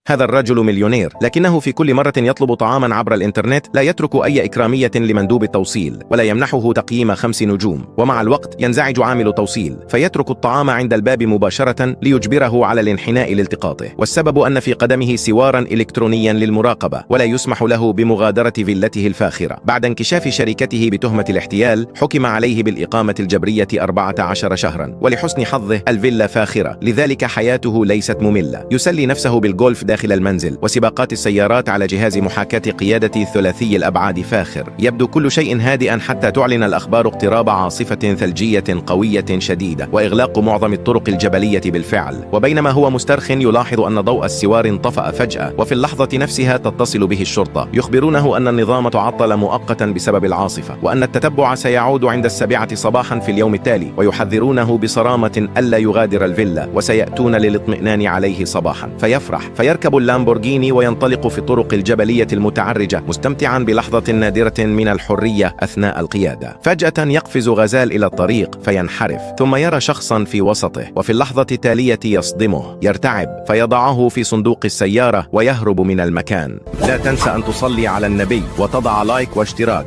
هذا الرجل مليونير، لكنه في كل مرة يطلب طعاما عبر الإنترنت لا يترك أي إكرامية لمندوب التوصيل ولا يمنحه تقييم 5 نجوم. ومع الوقت ينزعج عامل توصيل فيترك الطعام عند الباب مباشرة ليجبره على الانحناء لالتقاطه، والسبب أن في قدمه سوارا إلكترونيا للمراقبة ولا يسمح له بمغادرة فيلته الفاخرة. بعد انكشاف شركته بتهمة الاحتيال حكم عليه بالإقامة الجبرية 14 شهرا، ولحسن حظه الفيلا فاخرة، لذلك حياته ليست مملة. يسلي نفسه بالجولف داخل المنزل وسباقات السيارات على جهاز محاكاة قيادة ثلاثي الأبعاد فاخر. يبدو كل شيء هادئا حتى تعلن الأخبار اقتراب عاصفة ثلجية قوية شديدة وإغلاق معظم الطرق الجبلية بالفعل. وبينما هو مسترخٍ يلاحظ أن ضوء السوار انطفأ فجأة، وفي اللحظة نفسها تتصل به الشرطة يخبرونه أن النظام تعطل مؤقتا بسبب العاصفة، وأن التتبع سيعود عند 7 صباحا في اليوم التالي، ويحذرونه بصرامة ألا يغادر الفيلا وسيأتون للاطمئنان عليه صباحا. فيفرح فيركب اللامبورغيني وينطلق في الطرق الجبلية المتعرجة مستمتعا بلحظة نادرة من الحرية أثناء القيادة. فجأة يقفز غزال إلى الطريق فينحرف، ثم يرى شخصا في وسطه، وفي اللحظة التالية يصدمه، يرتعب فيضعه في صندوق السيارة ويهرب من المكان. لا تنسى أن تصلي على النبي وتضع لايك واشتراك.